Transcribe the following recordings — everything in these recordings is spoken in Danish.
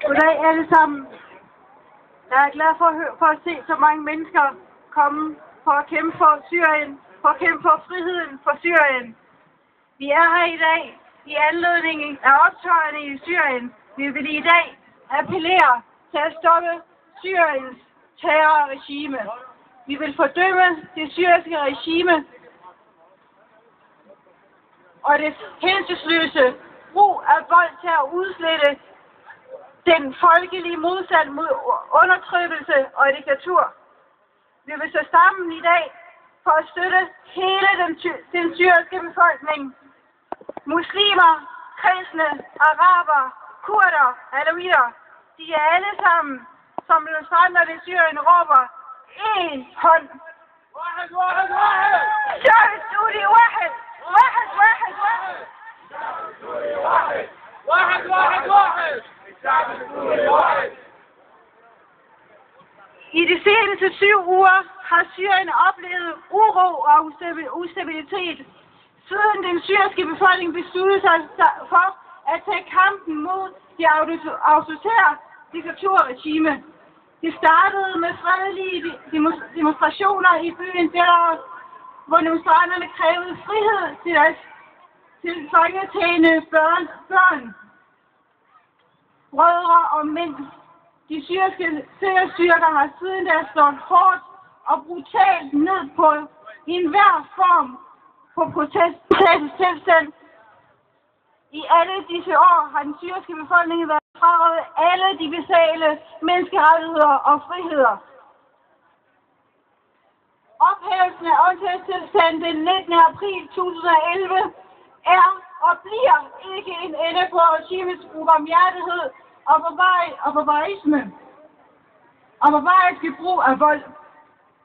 Goddag alle sammen. Jeg er glad for at se så mange mennesker komme for at kæmpe for Syrien, for at kæmpe for friheden for Syrien. Vi er her i dag i anledning af optøjerne i Syrien. Vi vil i dag appellere til at stoppe Syriens terrorregime. Vi vil fordømme det syriske regime og det hensynsløse brug af vold til at udslette den folkelige modstand mod undertrykkelse og diktatur. Vi vil stå sammen i dag for at støtte hele den syriske befolkning. Muslimer, kristne, araber, kurder, alawitter, de er alle sammen, som demonstranterne i Syrien råber, en hånd. شعب السوري واحد واحد واحد واحد واحد واحد واحد الشعب السوري واحد. I de seneste 7 uger har Syrien oplevet uro og ustabilitet, siden den syriske befolkning besluttede sig for at tage kampen mod det autoritære diktaturregime. Det startede med fredelige demonstrationer i byen Deraa, hvor demonstranterne krævede frihed til deres tilfangetagne børn, brødre og mænd. De syriske sikkerhedsstyrker har siden da slået hårdt og brutalt ned på enhver form for protesttilstand. I alle disse år har den syriske befolkning været frarøvet alle de basale menneskerettigheder og friheder. Ophævelsen af undtagelsestilstanden den 19. april 2011 er og bliver ikke en ende på regimets ubarmhjertighed og barbarisme og barbariske brug af vold.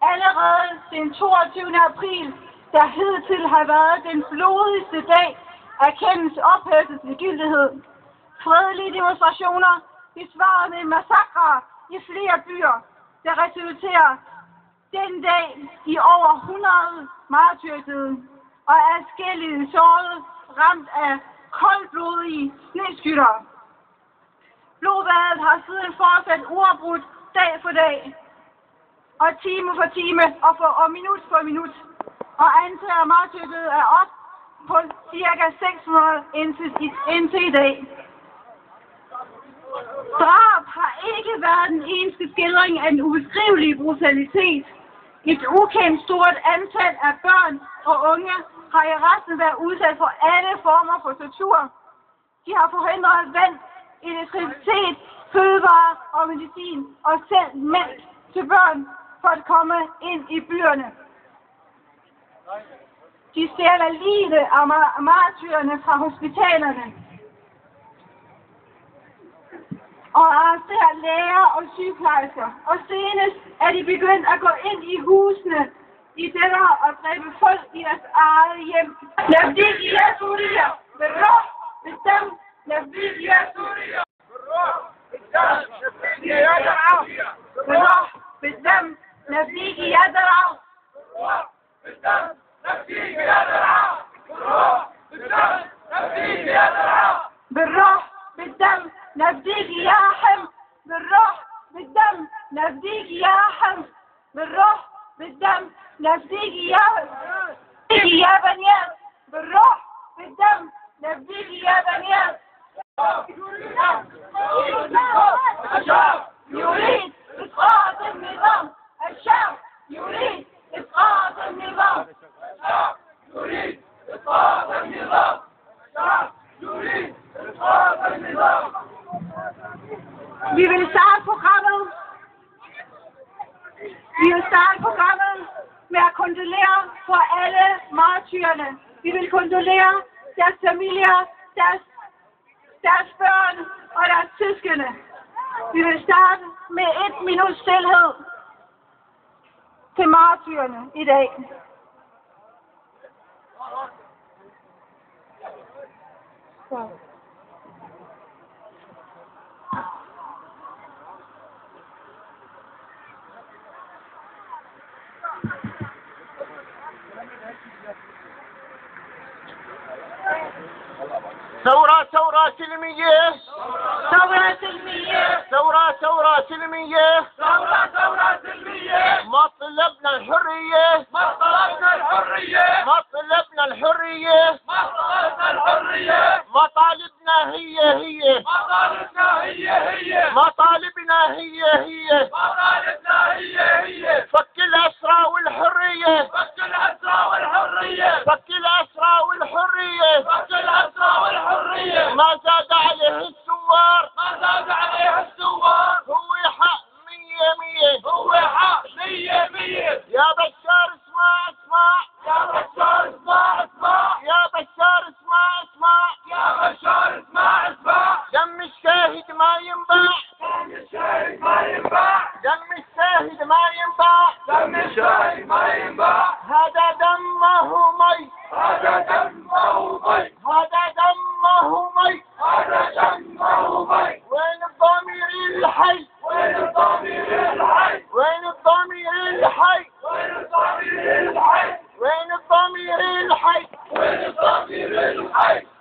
Allerede den 22. april, der hidtil har været den blodigste dag, erkendes ophævelsesgyldighed. Fredelige demonstrationer besvaret med massakrer i flere byer, der resulterer den dag i over 100 martyrdøde og adskillige sårede ramt af koldblodige sneskyttere. Blodbadet har siden fortsat uafbrudt dag for dag, og time for time og minut for minut, og antallet af martyrdøde er op på ca. 600 indtil i dag. Drab har ikke været den eneste skildring af den ubeskrivelige brutalitet. Et ukendt stort antal af børn og unge har i resten været udsat for alle former for tortur. De har forhindret vand, elektricitet, fødevarer og medicin og selv mælk til børn for at komme ind i byerne. De stjæler livet af martyrerne fra hospitalerne og arresterer læger og sygeplejersker. Og senest er de begyndt at gå ind i husene i Deraa og dræbe folk i deres eget hjem. نفديك يا سوريا بالروح بالدم نفديك يا سوريا بالروح بالدم نفديك يا درعا بالروح بالدم نفديك يا درعا بالروح بالدم نفديك يا درعا بالروح بالدم نفديك يا درعا بالروح بالدم نفديك يا حم بالروح بالدم نفديك يا حم بالروح بالدم نفديك يا بنيات بالروح بالدم نفديك يا بنيات. الشعب يريد إسقاط النظام. الشعب يريد إسقاط النظام. الشعب يريد إسقاط إسقاط النظام. الشعب يريد إسقاط النظام. Vi vil starte programmet med at kondolere for alle martyrerne. Vi vil kondolere deres familier, deres børn og deres søskende. Vi vil starte med 1 minuts stilhed til martyrerne i dag. ثورة سلمية. ثورة سلمية. ثورة سلمية. ثورة سلمية. مطلبنا الحرية. مطلبنا الحرية. مطلبنا الحرية. مطلبنا الحرية. مطالبنا هي. مطالبنا هي. مطالبنا هي. مطالبنا هي. فك الأسرى والحرية. فك الأسرى والحرية. فك الأسرى والحرية. فك الأسرى والحرية. ما زاد عليه الثوار. ما زاد عليه الثوار. هو حق 100. هو حق 100. يا بشار اسمع. يا بشار اسمع. يا بشار اسمع. يا بشار اسمع. دم الشاهد ما ينباع. دم الشاهد ما ينباع. دم الشاهد ما ينباع. دم الشاهد ما ينباع. هذا دمه مي. هذا دمه مي. هذا دمه مي. هذا دمه مي. وين الضمير الحي. وين الضمير الحي. وين الضمير الحي. وين الضمير الحي. وين الضمير الحي. وين الضمير الحي.